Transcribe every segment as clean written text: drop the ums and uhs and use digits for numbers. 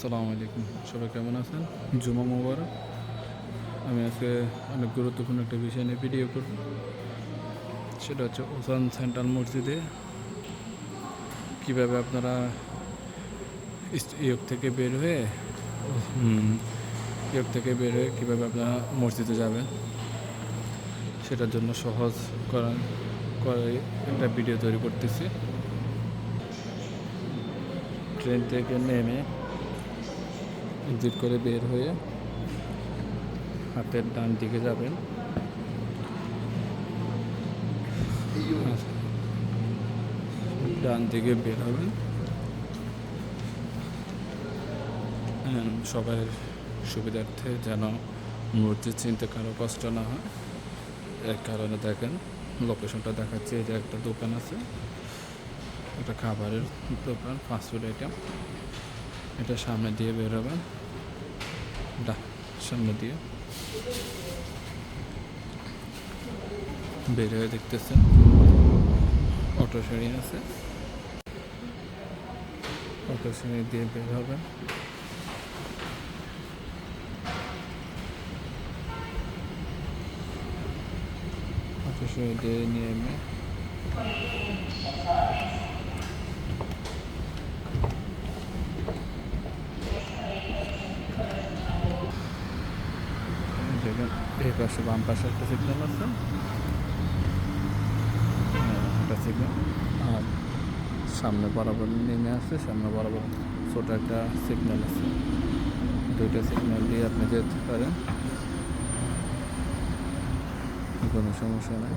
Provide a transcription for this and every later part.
আসসালামু আলাইকুম, সবাই কেমন আছেন? জুমা মোবারক। আমি আজকে অনেক গুরুত্বপূর্ণ একটা বিষয় নিয়ে ভিডিও করব। সেটা হচ্ছে ওসান সেন্ট্রাল মসজিদে কীভাবে আপনারা ইয়ক থেকে বের হয়ে কীভাবে আপনারা মসজিদে যাবেন সেটার জন্য সহজ করে একটা ভিডিও তৈরি করতেছি। ট্রেন থেকে নেমে এক্সিট করে বের হয়ে হাতের ডান দিকে যাবেন। ডান দিকে বের হবেন। সবাই সুবিধার্থে যেন মসজিদ চিনতে কারো কষ্ট না হয়, এর কারণে দেখেন লোকেশনটা দেখাচ্ছে। এই যে একটা দোকান আছে, একটা খাবারের দোকান, ফাস্টফুড আইটেম। এটা সামনে দিয়ে বের হবেন, সামনে দিয়ে বের হয়ে দেখতেছেন অটো শ্রেণী আছে। অটো শ্রেণী দিয়ে বের হবেন। অটো শ্রেণী দিয়ে নেমে এই পাশে বাম পাশে একটা সিগন্যাল আছে, একটা সিগন্যাল। আর সামনে বরাবর নেমে আছে, সামনে বরাবর ছোট একটা সিগন্যাল আছে। দুইটা সিগন্যাল দিয়ে আপনি যেতে পারেন, কোনো সমস্যা নেই।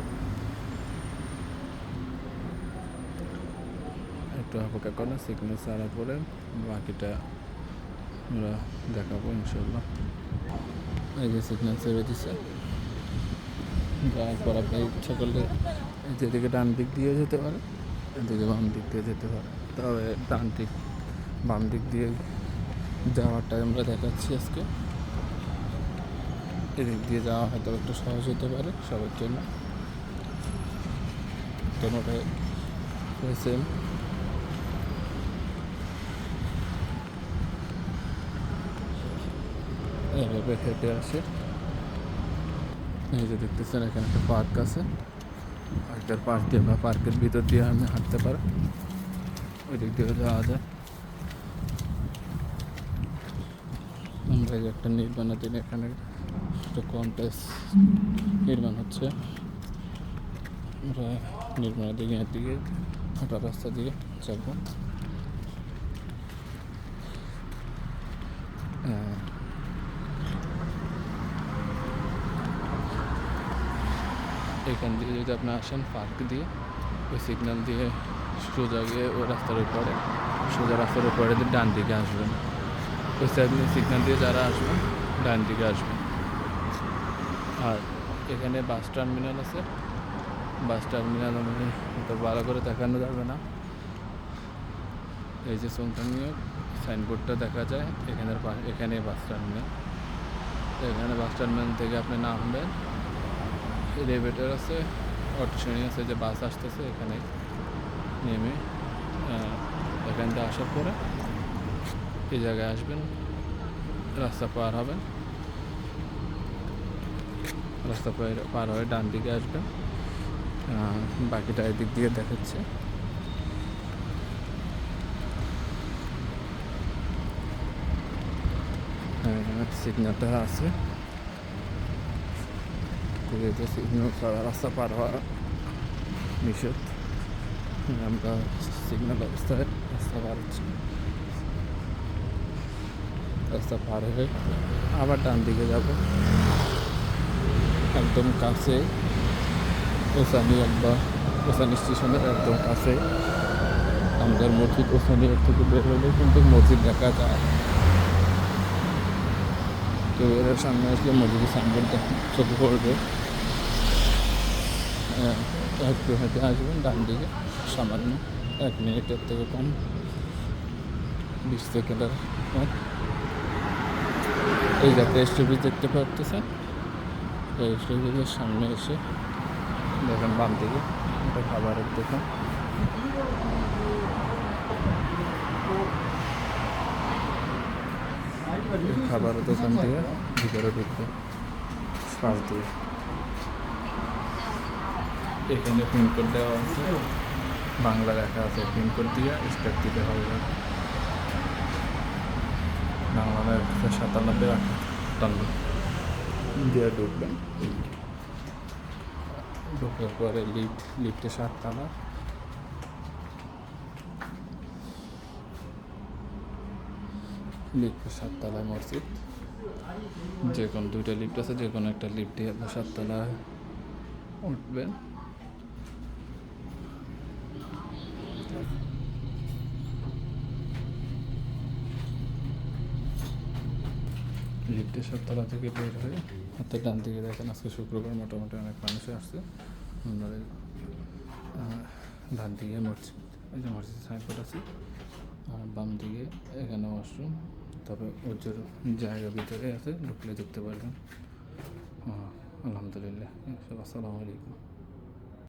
একটু অপেক্ষা করেন, সিগন্যাল ছাড়া পরে বাকিটা আমরা দেখাবো ইনশাল্লাহ। এই যে সিগন্যাল ছেড়ে দিচ্ছে, যাওয়ার পর আপনি ইচ্ছা করলে যেদিকে ডান দিক দিয়ে যেতে পারে, এদিকে বাম দিক দিয়ে যেতে পারে। তবে বাম দিক দিয়ে যাওয়ারটাই আমরা দেখাচ্ছি আজকে। এদিক দিয়ে যাওয়া হয়তো একটু সহজ হতে পারে সবার জন্য। কোনোটাই সেম। এভাবে হেঁটে আসে। এই যে দেখতেছেন এখানে একটা পার্ক আছে, পার্কের পাশ দিয়ে বা পার্কের ভিতর দিয়ে আমি হাঁটতে পারি, ওই দিক দিয়ে যাওয়া যায়। আমরা একটা নির্মাণাধীন এখানে একটা কমপ্লেক্স নির্মাণ হচ্ছে। আমরা নির্মাণাধীন দিকে হাঁটা রাস্তা দিয়ে যাবো। এখান দিয়ে যদি আপনি আসেন পার্ক দিয়ে, ওই সিগন্যাল দিয়ে সোজা গিয়ে ওই রাস্তার উপরে, সোজা রাস্তার উপরে দিয়ে ডান দিকে আসবেন। ওই সিগন্যাল দিয়ে যারা আসবেন ডান দিকে আসবেন। আর এখানে বাস টার্মিনাল আছে। বাস টার্মিনাল মানে তো ভালো করে দেখানো যাবে না। এই যে সুলতানিয়া সাইনবোর্ডটা দেখা যায়, এখানে বাস টার্মিনাল। এখানে বাস টার্মিনাল থেকে আপনি নামবেন, এলিভেটর আছে, অটো শ্রেণী আছে, যে বাস আসতেছে এখানে নেমে এখান থেকে আসার পরে এই জায়গায় আসবেন, রাস্তা পার হবেন। রাস্তা পার হয়ে ডান দিকে আসবেন। বাকিটা এদিক দিয়ে দেখাচ্ছে। সিগন্যালটা আছে, সিগন্যাল ছাড়া রাস্তা পার হওয়া নিষেধ। আমরা সিগন্যাল অবস্থায় রাস্তা পার হচ্ছি। রাস্তা পার হয়ে আবার ডান দিকে যাব। একদম কাছে ওসানি স্টেশনের একদম কাছে আমাদের মসজিদ। ওসানি থেকে বের হলে কিন্তু মসজিদ দেখা যায়। তো এর সামনে আসলে মসজিদের সাইনবোর্ড চোখে পড়বে। একটু হেঁটে আসবেন ডান দিকে, সামান্য 1 মিনিটের থেকে কম, 20 সেকেন্ডের পর এই যাতে এসটিভি দেখতে পারতেছেন। এই এসটিভির সামনে এসে দেখেন বাম দিকে একটা খাবারের দোকান। খাবার দোকান দিয়ে ভিতরে ঢুকবে পাশ দিয়ে। এখানে পিনকোড দেওয়া আছে, বাংলা লেখা আছে, পিনকোড দিয়ে স্টেপ দিতে হবে। বাংলা লেখা 97 দিয়ে ঢুকবেন। ঢোকার পরে লিফটে 7 তলা। লিফটে 7 তলায় মসজিদ। যে কোনো 2টা লিফট আছে, যে কোনো একটা লিফট দিয়ে 7 তলায় উঠবেন। লিফটে 7 তলা থেকে বের হয়ে হাতের ডান দিকে দেখেন আজকে শুক্রবার মোটামুটি অনেক মানুষ আসছে। আপনাদের ডান দিকে মসজিদ, এই যে মসজিদ সাইনবোর্ড আছে, আর বাম দিকে এখানে ওয়াশরুম। তবে ওর জায়গা ভিতরে আছে, ঢুকলে দেখতে পারবেন। আলহামদুলিল্লাহ। আসসালামু আলাইকুম।